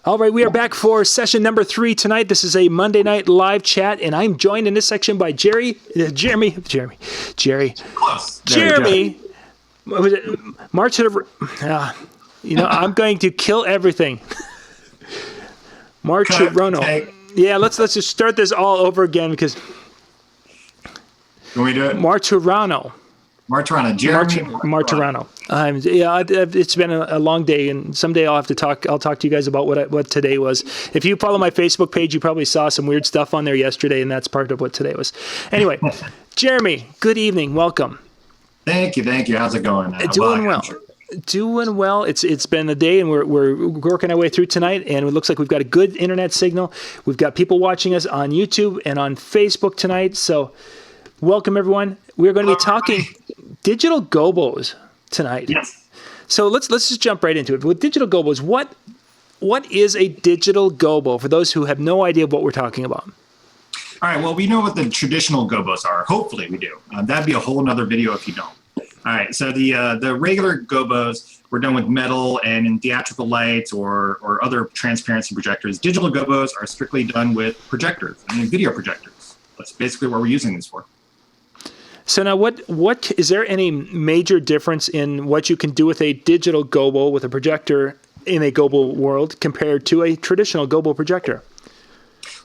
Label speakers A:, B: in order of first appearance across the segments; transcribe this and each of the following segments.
A: All right, we are back for session number 3 tonight. This is a Monday night live chat, and I'm joined in this section by Jeremy. What was it? I'm going to kill everything. Martorano. Yeah, let's just start this all over again because.
B: Can we do it?
A: Martorano.
B: Jeremy
A: Martorano. It's been a long day, and someday I'll talk to you guys about what today was. If you follow my Facebook page, you probably saw some weird stuff on there yesterday, and that's part of what today was. Anyway, Jeremy, good evening. Welcome.
B: Thank you. How's it going?
A: Doing well. It's been a day, and we're working our way through tonight, and it looks like we've got a good internet signal. We've got people watching us on YouTube and on Facebook tonight, so welcome everyone. We're going to be talking digital gobos tonight.
B: Yes.
A: So let's just jump right into it. With digital gobos, what is a digital gobo for those who have no idea what we're talking about?
B: All right. Well, we know what the traditional gobos are. Hopefully, we do. That'd be a whole nother video if you don't. All right. So the regular gobos were done with metal and in theatrical lights or other transparency projectors. Digital gobos are strictly done with projectors, video projectors. That's basically what we're using these for.
A: So now, what is there any major difference in what you can do with a digital gobo with a projector in a gobo world compared to a traditional gobo projector?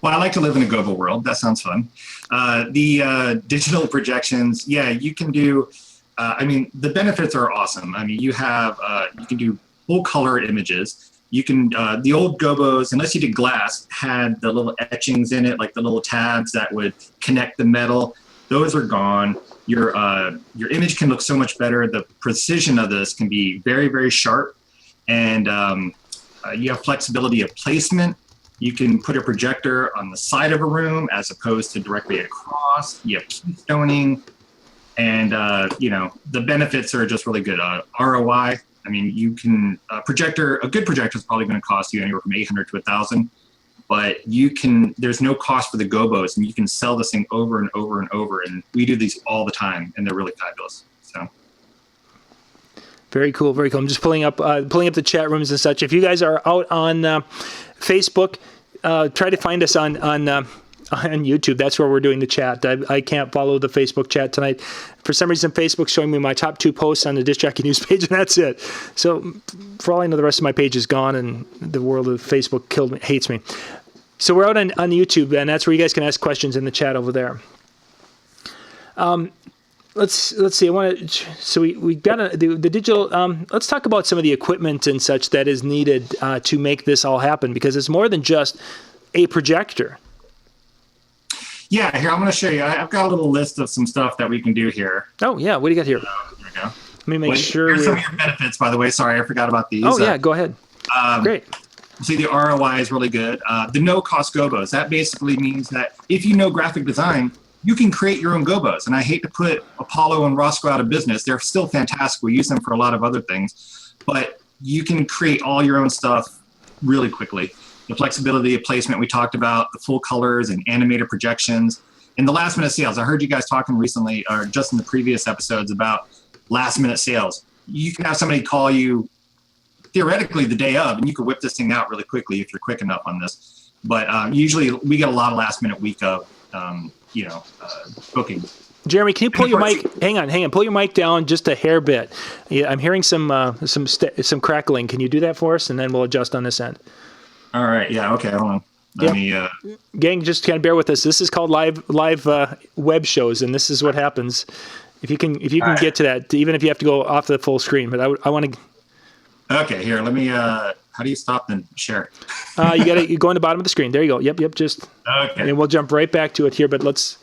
B: Well, I like to live in a gobo world. That sounds fun. The digital projections, you can do. The benefits are awesome. You can do full color images. You can the old gobos, unless you did glass, had the little etchings in it, like the little tabs that would connect the metal. Those are gone. Your image can look so much better. The precision of this can be very, very sharp, and you have flexibility of placement. You can put a projector on the side of a room as opposed to directly across. You have keystoning, and the benefits are just really good. ROI. You can a good projector is probably going to cost you anywhere from $800 to $1,000. But there's no cost for the gobos, and you can sell this thing over and over and over. And we do these all the time, and they're really fabulous. So.
A: Very cool, very cool. I'm just pulling up the chat rooms and such. If you guys are out on Facebook, try to find us on YouTube. That's where we're doing the chat. I can't follow the Facebook chat tonight. For some reason, Facebook's showing me my top 2 posts on the Disc Jockey News page, and that's it. So for all I know, the rest of my page is gone, and the world of Facebook hates me. So we're out on YouTube, and that's where you guys can ask questions in the chat over there. Let's see. We got the digital. Let's talk about some of the equipment and such that is needed to make this all happen, because it's more than just a projector.
B: Yeah, here, I'm going to show you. I've got a little list of some stuff that we can do here.
A: Oh, yeah. What do you got here?
B: There we go.
A: Let me make sure.
B: Here's some of your benefits, by the way. Sorry, I forgot about these.
A: Oh, yeah. Go ahead. Great.
B: See, the ROI is really good. The no-cost gobos. That basically means that if you know graphic design, you can create your own gobos. And I hate to put Apollo and Roscoe out of business. They're still fantastic. We use them for a lot of other things. But you can create all your own stuff really quickly. The flexibility of placement we talked about, the full colors and animated projections. And the last-minute sales. I heard you guys talking recently, or just in the previous episodes, about last-minute sales. You can have somebody call you theoretically the day of, and you could whip this thing out really quickly if you're quick enough on this. But usually we get a lot of last-minute week of, bookings.
A: Jeremy, can you pull your mic? Hang on. Pull your mic down just a hair bit. Yeah, I'm hearing some crackling. Can you do that for us, and then we'll adjust on this end.
B: All right. Yeah. Okay. Hold on. Let me.
A: Gang, just kind of bear with us. This is called live web shows, and this is what happens. If you can get to that, even if you have to go off the full screen. But I want to.
B: Okay. Here. Let me. How do you stop the share?
A: You go on the bottom of the screen. There you go. Yep. Just.
B: Okay.
A: And we'll jump right back to it here. But let's.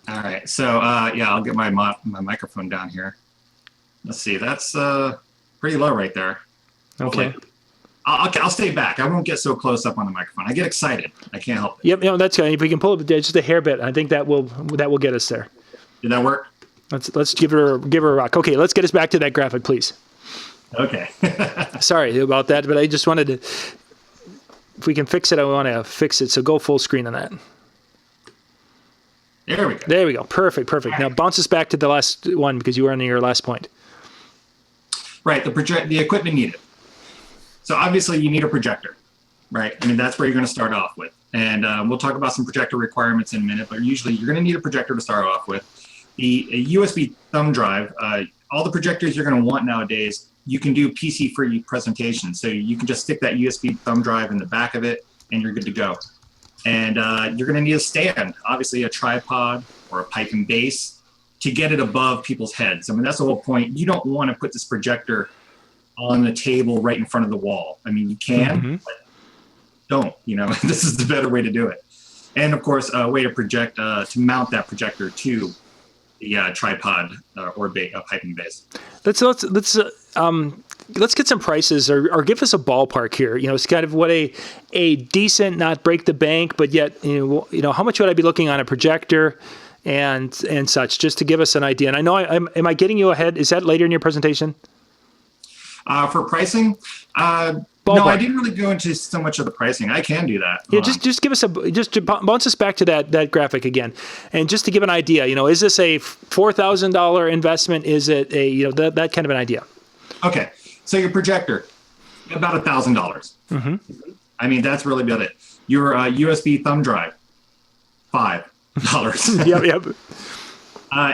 B: All right. So I'll get my microphone down here. Let's see. That's pretty low right there.
A: Okay.
B: Hopefully. I'll stay back. I won't get so close up on the microphone. I get excited. I can't help it.
A: Yep, that's good. If we can pull it just a hair bit, I think that will get us there.
B: Did that work?
A: Let's give her a rock. Okay, let's get us back to that graphic, please.
B: Okay.
A: Sorry about that, but I just wanted to. If we can fix it, I want to fix it. So go full screen on that.
B: There we go.
A: There we go. Perfect. Now bounce us back to the last one because you were on your last point.
B: Right. The equipment needed. So obviously you need a projector, right? I mean, that's where you're going to start off with. And we'll talk about some projector requirements in a minute, but usually you're going to need a projector to start off with. A USB thumb drive, all the projectors you're going to want nowadays, you can do PC-free presentations. So you can just stick that USB thumb drive in the back of it and you're good to go. And you're going to need a stand, obviously a tripod or a pipe and base to get it above people's heads. I mean, that's the whole point. You don't want to put this projector on the table right in front of the wall. I mean, you can, but don't, this is the better way to do it. And of course, a way to project, to mount that projector to the tripod or a pipe and base. Let's get some prices or give us a ballpark here. It's kind of what a decent, not break the bank, but yet, how much would I be looking on a projector and such, just to give us an idea. And I know am I getting you ahead? Is that later in your presentation? For pricing, no, I didn't really go into so much of the pricing. I can do that.
A: Yeah, just give us just to bounce us back to that graphic again, and just to give an idea. Is this a $4,000 investment? Is it a that kind of an idea?
B: Okay, so your projector, about $1,000. I mean, that's really about it. Your USB thumb drive, $5.
A: Yep.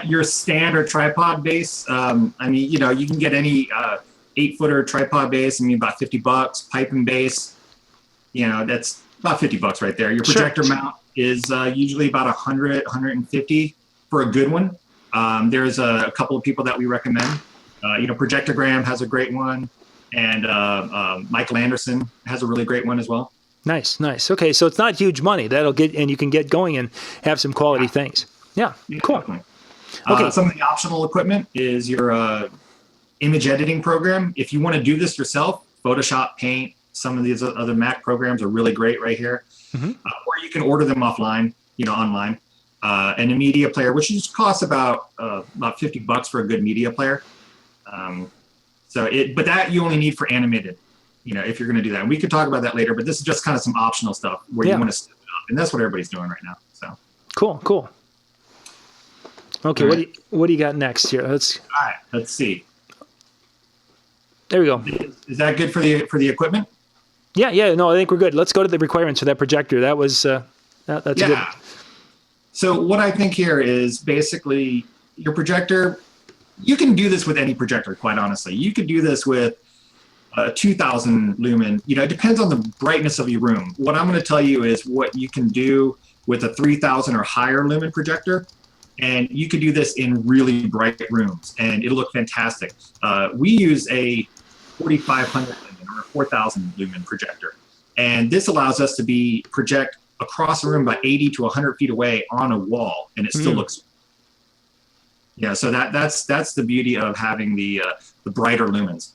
B: Your stand or tripod base. I mean, you can get any 8-footer tripod base. I mean, about $50. Pipe and base, that's about $50 right there. Your projector mount is usually about $100, $150 for a good one. There's a couple of people that we recommend. Projectogram has a great one, and Michael Anderson has a really great one as well.
A: Nice. Okay, so it's not huge money. And you can get going and have some quality things. Yeah, cool.
B: Definitely.
A: Okay.
B: Some of the optional equipment is your image editing program. If you want to do this yourself, Photoshop, Paint, some of these other Mac programs are really great right here. Or you can order them offline, online. And a media player, which just costs about $50 for a good media player. But that you only need for animated, if you're going to do that. And we could talk about that later, but this is just kind of some optional stuff where you want to step it up. And that's what everybody's doing right now. So
A: cool. Okay, right. What do you got next here?
B: All right, let's see.
A: There we go.
B: Is that good for the equipment?
A: Yeah. No, I think we're good. Let's go to the requirements for that projector. That was that's good.
B: So what I think here is basically your projector. You can do this with any projector, quite honestly. You could do this with 2,000 lumen. It depends on the brightness of your room. What I'm going to tell you is what you can do with a 3,000 or higher lumen projector. And you could do this in really bright rooms, and it'll look fantastic. We use a 4,500 lumen or a 4,000 lumen projector. And this allows us to project across a room about 80 to 100 feet away on a wall, and it still looks. Yeah, so that's the beauty of having the brighter lumens.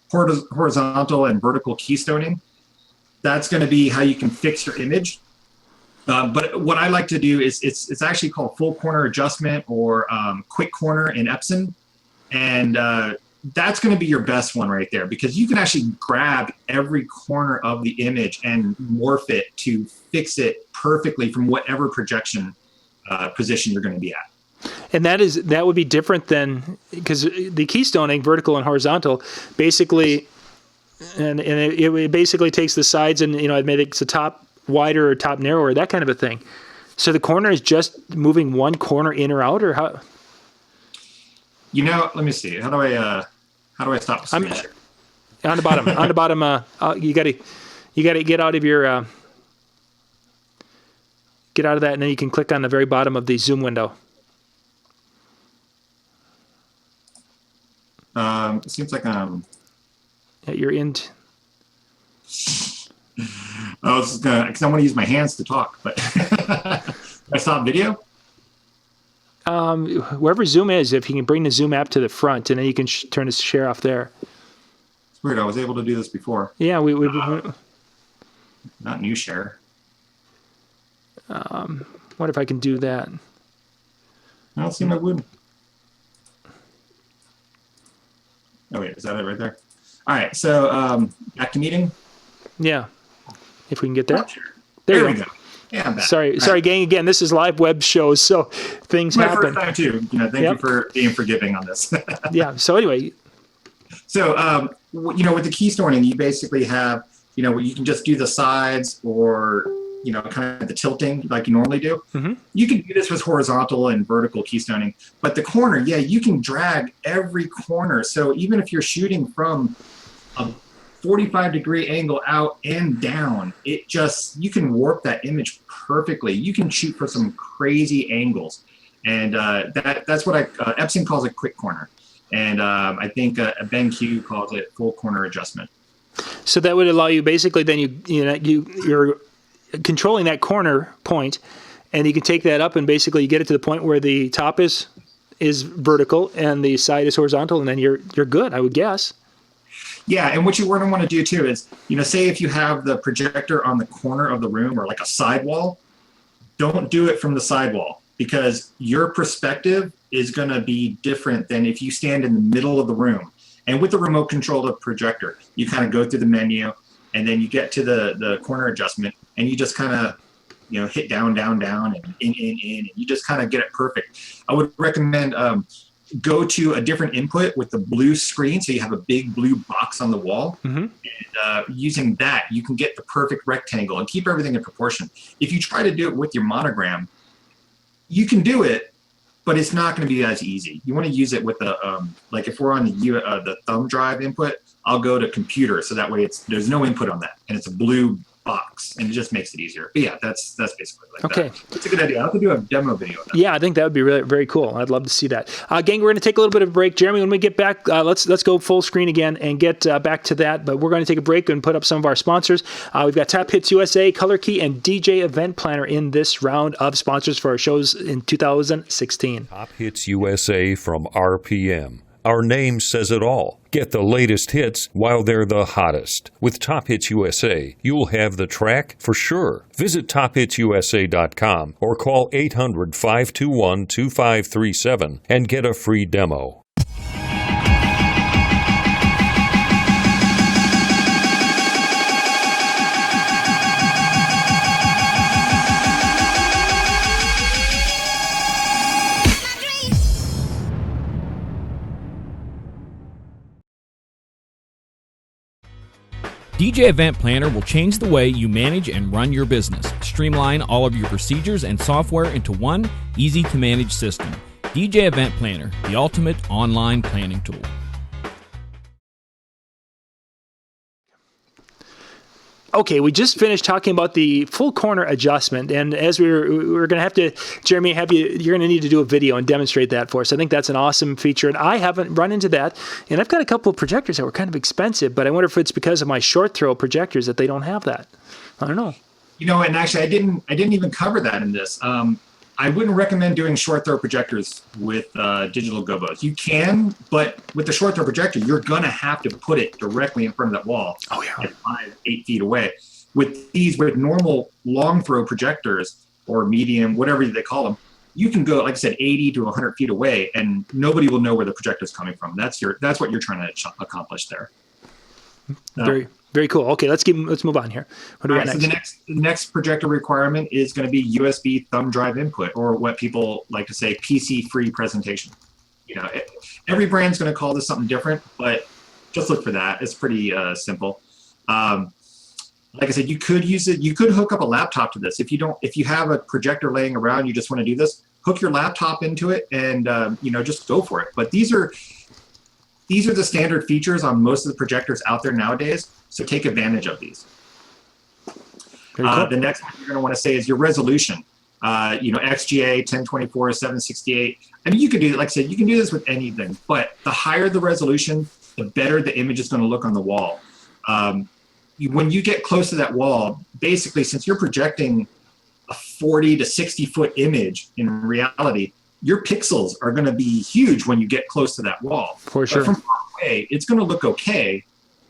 B: Horizontal and vertical keystoning, that's going to be how you can fix your image. But what I like to do is it's actually called full corner adjustment or quick corner in Epson. And that's going to be your best one right there, because you can actually grab every corner of the image and morph it to fix it perfectly from whatever projection position you're going to be at.
A: And that would be different than, because the keystoning, vertical and horizontal, basically, and it basically takes the sides and it makes the top wider or top narrower, that kind of a thing. So the corner is just moving one corner in or out, or how?
B: Let me see. How do I stop the screen share?
A: On the bottom, you gotta get out of your get out of that, and then you can click on the very bottom of the Zoom window.
B: It seems like
A: You're in.
B: I was gonna, because I want to use my hands to talk, but I stop video.
A: Wherever Zoom is, if you can bring the Zoom app to the front, and then you can turn the share off there.
B: It's weird. I was able to do this before.
A: Yeah, we
B: not new share.
A: What if I can do that?
B: I don't see my wood. Oh wait, is that it right there? All right, so back to meeting.
A: Yeah, if we can get there.
B: Sure.
A: There
B: we
A: go.
B: go. Yeah, I'm back.
A: Sorry, gang. Again, this is live web shows, so things happen.
B: My first time too. Thank you for being forgiving on this.
A: Yeah. So anyway.
B: So with the keystoning, you basically have, you can just do the sides or, kind of the tilting like you normally do.
A: Mm-hmm.
B: You can do this with horizontal and vertical keystoning, but the corner, you can drag every corner. So even if you're shooting from a 45-degree angle out and down, you can warp that image perfectly. You can shoot for some crazy angles. And that's what Epson calls a quick corner. And I think Ben Q calls it full corner adjustment.
A: So that would allow you basically then you're controlling that corner point, and you can take that up and basically you get it to the point where the top is vertical and the side is horizontal, and then you're good, I would guess.
B: Yeah, and what you want to do too is, say if you have the projector on the corner of the room or like a sidewall, don't do it from the sidewall, because your perspective is going to be different than if you stand in the middle of the room. And with the remote control of projector, you kind of go through the menu, and then you get to the corner adjustment, and you just kind of, hit down, down, down, and in, and you just kind of get it perfect. I would recommend go to a different input with the blue screen, so you have a big blue box on the wall.
A: Mm-hmm.
B: And using that, you can get the perfect rectangle and keep everything in proportion. If you try to do it with your monogram, you can do it, but it's not going to be as easy. You want to use it with the, like if we're on the thumb drive input, I'll go to computer, so that way there's no input on that, and it's a blue box, and it just makes it easier. But yeah, that's basically like
A: okay.
B: That. It's a good idea. I'll have to do a demo video of that.
A: Yeah, I think that would be really, very cool. I'd love to see that. Gang, we're going to take a little bit of a break. Jeremy, when we get back, let's go full screen again and get back to that. But we're going to take a break and put up some of our sponsors. We've got Top Hits USA, Color Key, and DJ Event Planner in this round of sponsors for our shows in 2016.
C: Top Hits USA from RPM. Our name says it all. Get the latest hits while they're the hottest. With Top Hits USA, you'll have the track for sure. Visit tophitsusa.com or call 800-521-2537 and get a free demo.
D: DJ Event Planner will change the way you manage and run your business. Streamline all of your procedures and software into one easy-to-manage system. DJ Event Planner, the ultimate online planning tool.
A: Okay, we just finished talking about the full corner adjustment, and as we're going to have to, Jeremy, you're going to need to do a video and demonstrate that for us. I think that's an awesome feature, and I haven't run into that. And I've got a couple of projectors that were kind of expensive, but I wonder if it's because of my short throw projectors that they don't have that. I don't know.
B: And actually, I didn't even cover that in this. I wouldn't recommend doing short throw projectors with digital Gobos. You can, but with the short throw projector, you're going to have to put it directly in front of that wall.
A: Oh, yeah.
B: At 5-8 feet away. With normal long throw projectors or medium, whatever they call them, you can go, like I said, 80 to 100 feet away, and nobody will know where the projector is coming from. That's what you're trying to accomplish there.
A: Very, very cool. Okay, let's move on here. What do we got next?
B: So the next projector requirement is going to be USB thumb drive input, or what people like to say PC-free presentation. Every brand's going to call this something different, but just look for that. It's pretty simple. Like I said, you could use it. You could hook up a laptop to this. If you have a projector laying around, you just want to do this, hook your laptop into it and just go for it. But these are the standard features on most of the projectors out there nowadays. So take advantage of these.
A: Cool.
B: The next one you're going to want to say is your resolution. XGA 1024 768. I mean, you can do, like I said, you can do this with anything, but the higher the resolution, the better the image is going to look on the wall. When you get close to that wall, basically, since you're projecting a 40 to 60 foot image, in reality, your pixels are going to be huge when you get close to that wall.
A: For sure.
B: But from far away, it's going to look okay,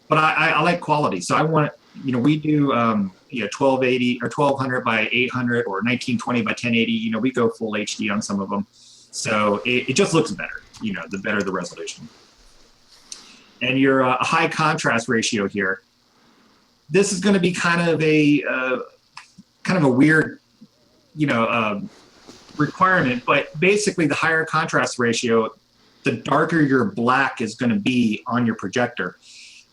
B: but I like quality. So I want, we do 1280 or 1200 by 800 or 1920 by 1080. We go full HD on some of them. So it just looks better, the better the resolution. And your high contrast ratio here. This is going to be kind of a weird, requirement. But basically, the higher contrast ratio, the darker your black is going to be on your projector.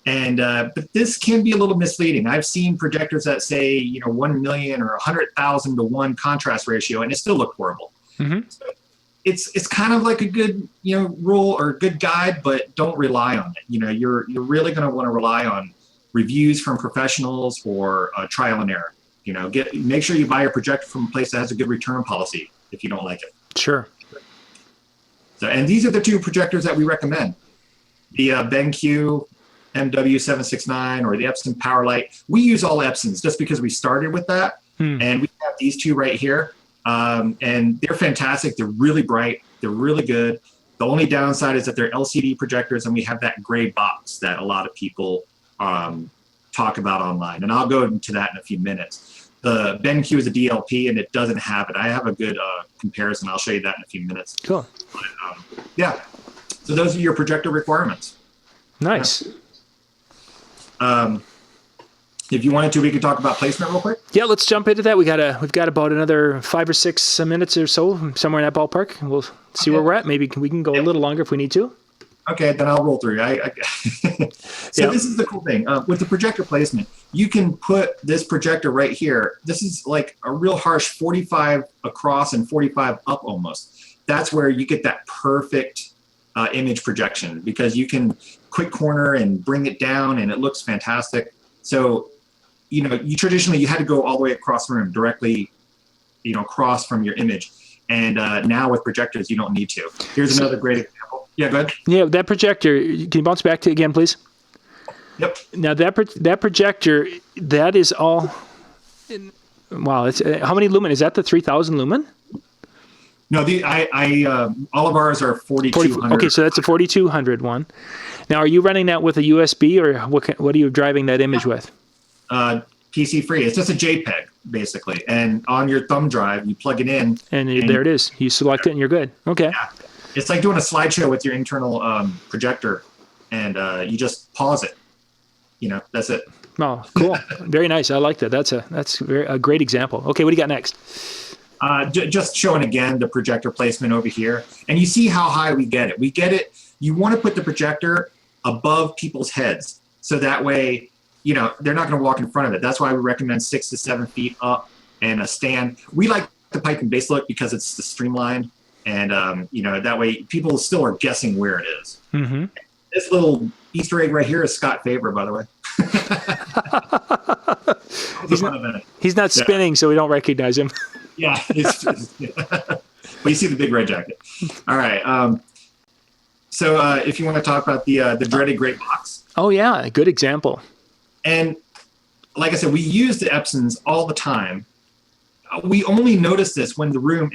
B: And but this can be a little misleading. I've seen projectors that say 1 million or 100,000 to 1 contrast ratio, and it still look horrible.
A: Mm-hmm.
B: So it's kind of like a good rule or a good guide, but don't rely on it. You're really going to want to rely on reviews from professionals or trial and error. Make sure you buy your projector from a place that has a good return policy if you don't like it.
A: Sure.
B: So, and these are the 2 projectors that we recommend: the BenQ MW769 or the Epson PowerLight. We use all Epsons just because we started with that, and we have these 2 right here, and they're fantastic. They're really bright. They're really good. The only downside is that they're LCD projectors, and we have that gray box that a lot of people talk about online, and I'll go into that in a few minutes. The BenQ is a DLP, and it doesn't have it. I have a good comparison. I'll show you that in a few minutes.
A: Cool.
B: But, yeah. So those are your projector requirements.
A: Nice.
B: If you wanted to, we could talk about placement real quick.
A: Yeah, let's jump into that. We've got about another 5 or 6 minutes or so, somewhere in that ballpark, and we'll see where we're at. Maybe we can go a little longer if we need to.
B: Okay, then I'll roll through. So This is the cool thing. With the projector placement, you can put this projector right here. This is like a real harsh 45 across and 45 up almost. That's where you get that perfect image projection, because you can quick corner and bring it down, and it looks fantastic. So, you traditionally you had to go all the way across the room directly, across from your image. And now with projectors, you don't need to. Here's another great example. Yeah, go ahead. Yeah,
A: that projector, can you bounce back to again, please?
B: Yep.
A: Now that projector, that is all, wow, it's how many lumen? Is that the 3,000 lumen?
B: No, all of ours are 4,200.
A: Okay, so that's a 4,200 one. Now, are you running that with a USB, or what are you driving that image with?
B: PC free. It's just a JPEG, basically. And on your thumb drive, you plug it in.
A: And there it is. You select it, and you're good. Okay.
B: Yeah. It's like doing a slideshow with your internal projector, and you just pause it. That's it.
A: Oh, cool. Very nice. I like that. That's a great example. Okay, what do you got next?
B: Just showing again the projector placement over here. And you see how high we get it. You want to put the projector above people's heads. So that way, they're not going to walk in front of it. That's why we recommend 6 to 7 feet up and a stand. We like the pipe and base look because it's the streamlined. And, that way people still are guessing where it is. Mm-hmm. This little Easter egg right here is Scott Faber, by the way.
A: He's not spinning, so we don't recognize him.
B: Yeah. But you see the big red jacket. All right. So if you want to talk about the dreaded gray box.
A: Oh, yeah. Good example.
B: And like I said, we use the Epsons all the time. We only noticed this when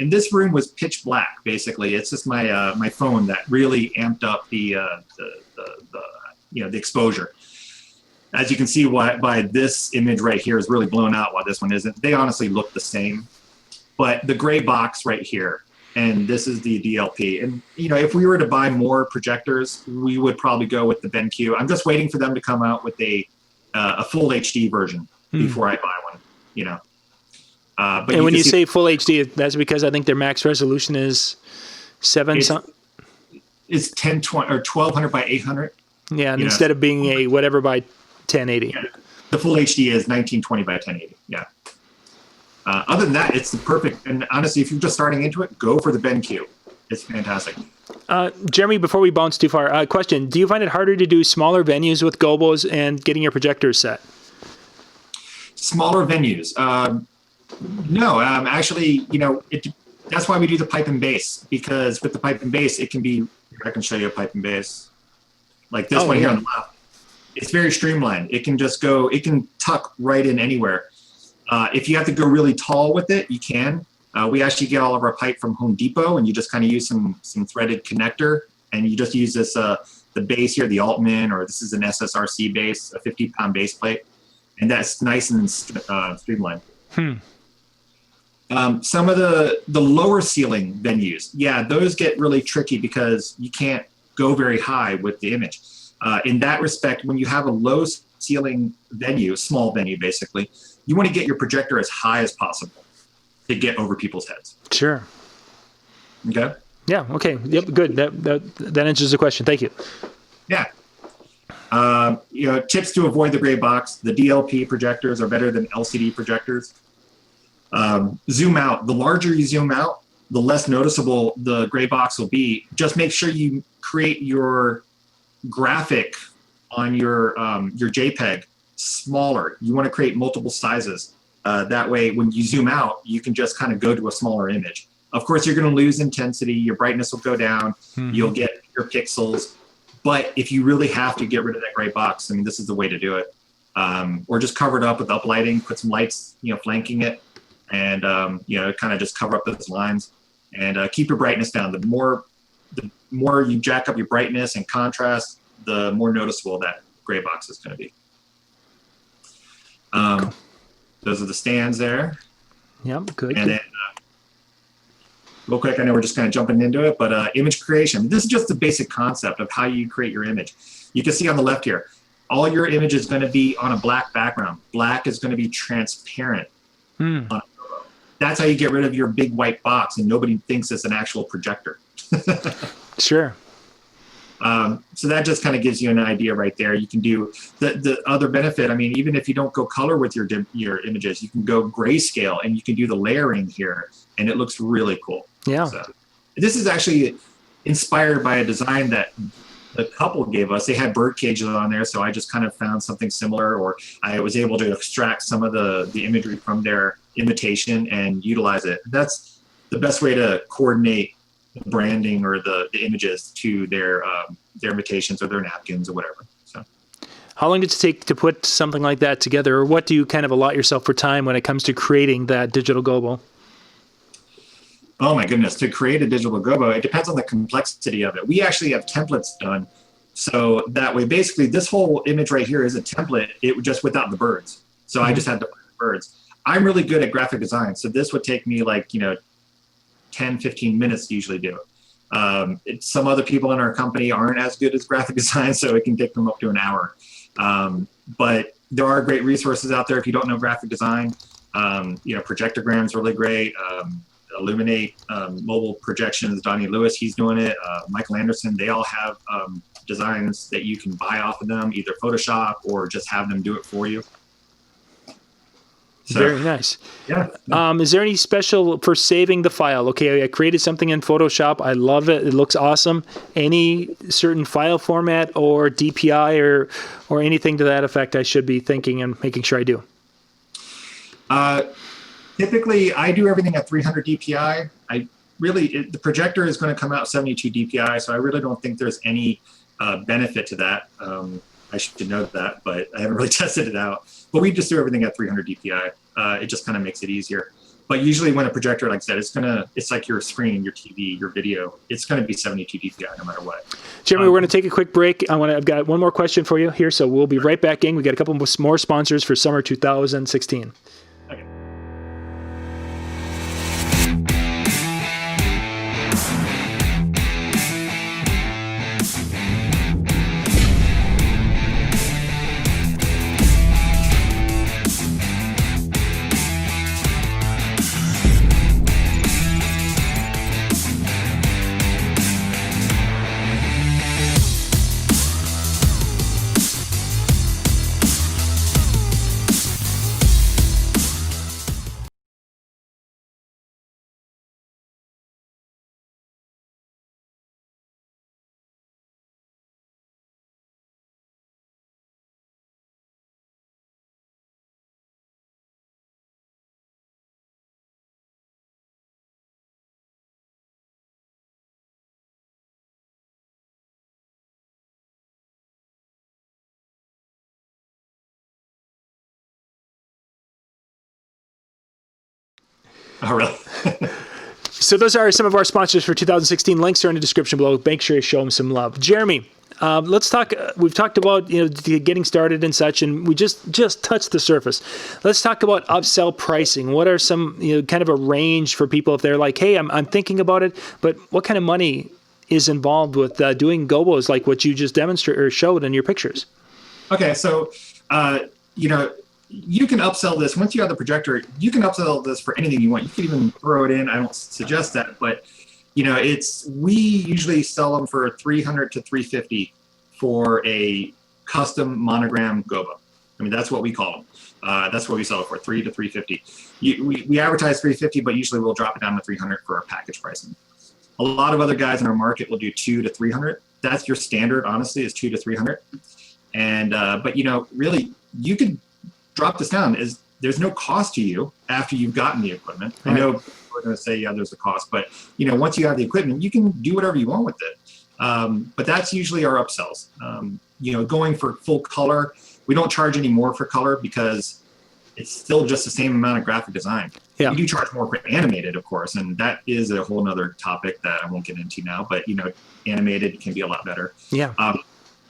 B: this room was pitch black, basically. It's just my phone that really amped up the exposure. As you can see by this image right here is really blown out while this one isn't. They honestly look the same. But the gray box right here, and this is the DLP. And, if we were to buy more projectors, we would probably go with the BenQ. I'm just waiting for them to come out with a full HD version before I buy one, But
A: and when you say full HD, that's because I think their max resolution is 7
B: It's 1020 or 1200 by 800.
A: Yeah, and instead of being a whatever by 1080.
B: Yeah. The full HD is 1920 by 1080. Yeah. Other than that, it's the perfect. And honestly, if you're just starting into it, go for the BenQ. It's fantastic.
A: Jeremy, before we bounce too far, question: do you find it harder to do smaller venues with Gobos and getting your projectors set?
B: Smaller venues? No, actually, that's why we do the pipe and bass, because with the pipe and bass, it can be. I can show you a pipe and bass, like this one here on the left. It's very streamlined. It can just go. It can tuck right in anywhere. If you have to go really tall with it, you can. We actually get all of our pipe from Home Depot, and you just kind of use some threaded connector, and you just use this the base here, the Altman, or this is an SSRC base, a 50-pound base plate, and that's nice and streamlined. Some of the lower ceiling venues, those get really tricky because you can't go very high with the image. In that respect, when you have a low ceiling venue, small venue basically, you want to get your projector as high as possible to get over people's heads.
A: Sure.
B: Okay.
A: Yeah. Okay. Yep. Good. That answers the question. Thank you.
B: Yeah. Tips to avoid the gray box. The DLP projectors are better than LCD projectors. Zoom out. The larger you zoom out, the less noticeable the gray box will be. Just make sure you create your graphic on your JPEG smaller. You want to create multiple sizes. That way, when you zoom out, you can just kind of go to a smaller image. Of course, you're going to lose intensity. Your brightness will go down. You'll get your pixels. But if you really have to get rid of that gray box, I mean, this is the way to do it. Or just cover it up with uplighting, put some lights, flanking it, and kind of just cover up those lines, and keep your brightness down. The more you jack up your brightness and contrast, the more noticeable that gray box is going to be. Those are the stands there.
A: Yep, good.
B: And then, real quick, I know we're just kind of jumping into it, but image creation. This is just the basic concept of how you create your image. You can see on the left here, all your image is going to be on a black background. Black is going to be transparent. On a photo. That's how you get rid of your big white box, and nobody thinks it's an actual projector.
A: Sure.
B: So that just kind of gives you an idea right there. You can do the other benefit. I mean, even if you don't go color with your images, you can go grayscale, and you can do the layering here, and it looks really cool.
A: Yeah.
B: So, this is actually inspired by a design that the couple gave us. They had bird cages on there, so I just kind of found something similar, or I was able to extract some of the imagery from their invitation and utilize it. That's the best way to coordinate the branding or the images to their invitations or their napkins or whatever. So,
A: how long did it take to put something like that together, or what do you kind of allot yourself for time when it comes to creating that digital gobo?
B: Oh my goodness, to create a digital gobo, it depends on the complexity of it. We actually have templates done. So that way, basically this whole image right here is a template, just without the birds. So I just had to find the birds. I'm really good at graphic design. So this would take me like, 10, 15 minutes to usually do. Some other people in our company aren't as good as graphic design, so it can take them up to an hour. But there are great resources out there if you don't know graphic design. Projectogram's really great. Illuminate mobile projections, Donnie Lewis, he's doing it. Michael Anderson, they all have designs that you can buy off of them, either Photoshop or just have them do it for you. So,
A: very nice.
B: Yeah.
A: Is there any special for saving the file? Okay, I created something in Photoshop. I love it. It looks awesome. Any certain file format or DPI or anything to that effect I should be thinking and making sure I do?
B: Typically, I do everything at 300 DPI. The projector is going to come out 72 DPI, so I really don't think there's any benefit to that. I should know that, but I haven't really tested it out. But we just do everything at 300 DPI. It just kind of makes it easier. But usually when a projector, like I said, it's like your screen, your TV, your video. It's going to be 72 DPI no matter what.
A: Jeremy, we're going to take a quick break. I've got one more question for you here, so we'll be right back in. We got a couple more sponsors for summer 2016.
B: Okay. Oh, really?
A: So those are some of our sponsors for 2016. Links are in the description below. Make sure you show them some love. Jeremy, let's talk. We've talked about getting started and such, and we just touched the surface. Let's talk about upsell pricing. What are some kind of a range for people if they're like, hey, I'm thinking about it, but what kind of money is involved with doing gobos like what you just demonstrated or showed in your pictures?
B: Okay, so you can upsell this. Once you have the projector, you can upsell this for anything you want. You can even throw it in. I don't suggest that, but we usually sell them for $300 to $350 for a custom monogram gobo. I mean, that's what we call them. That's what we sell it for, $300 to $350. We advertise $350, but usually we'll drop it down to $300 for our package pricing. A lot of other guys in our market will do $200 to $300. That's your standard, honestly, is $200 to $300. And but really, you could drop this down. There's no cost to you after you've gotten the equipment. Right. I know we're going to say, yeah, there's a cost, but once you have the equipment, you can do whatever you want with it. But that's usually our upsells. Going for full color, we don't charge any more for color because it's still just the same amount of graphic design. Yeah. We do charge more for animated, of course, and that is a whole nother topic that I won't get into now, but animated can be a lot better. Yeah.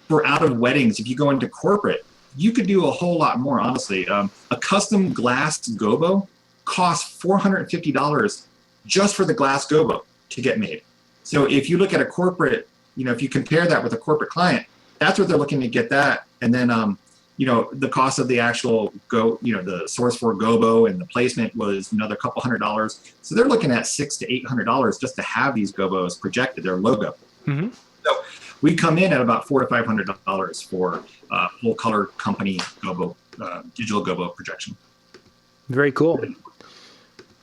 B: For out of weddings, if you go into corporate, you could do a whole lot more, honestly. A custom glass gobo costs $450 just for the glass gobo to get made. So if you look at a corporate, if you compare that with a corporate client, that's what they're looking to get that. And then, the cost of the actual the source for gobo and the placement was another couple $100. So they're looking at $600 to $800 just to have these gobos projected, their logo. Mm-hmm. So we come in at about $400 to $500 for full color company gobo, digital gobo projection. Very cool.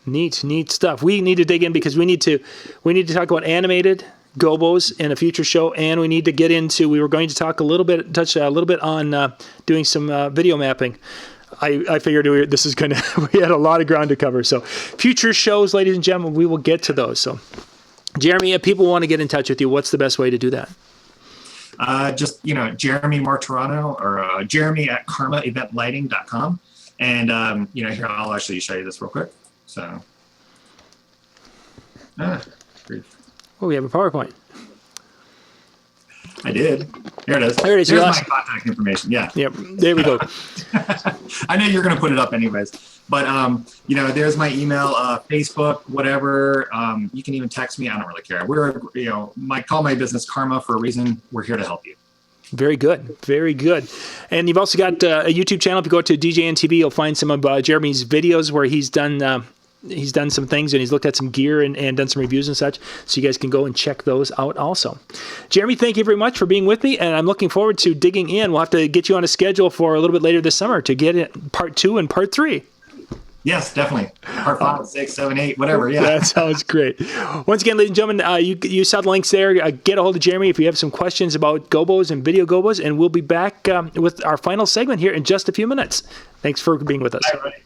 B: Neat stuff. We need to dig in because we need to talk about animated gobos in a future show, and we need to get into. We were touch a little bit on doing some video mapping. I figured we had a lot of ground to cover. So future shows, ladies and gentlemen, we will get to those. So Jeremy, if people want to get in touch with you, what's the best way to do that? Just Jeremy Martorano or Jeremy at karmaeventlighting.com. And here I'll actually show you this real quick. So we have a PowerPoint. I did. There it is. There it is. Here's my contact information. Yeah. Yep. There we go. I know you're going to put it up anyways, but there's my email, Facebook, whatever. You can even text me. I don't really care. We're call my business Karma for a reason. We're here to help you. Very good. Very good. And you've also got a YouTube channel. If you go to DJN TV, you'll find some of Jeremy's videos where he's done some things and he's looked at some gear and done some reviews and such. So you guys can go and check those out also. Jeremy, thank you very much for being with me. And I'm looking forward to digging in. We'll have to get you on a schedule for a little bit later this summer to get it part 2 and part 3. Yes, definitely. Part 5, 6, 7, 8, whatever. Yeah. That sounds great. Once again, ladies and gentlemen, you saw the links there. Get a hold of Jeremy if you have some questions about gobos and video gobos, and we'll be back with our final segment here in just a few minutes. Thanks for being with us. Bye, everybody.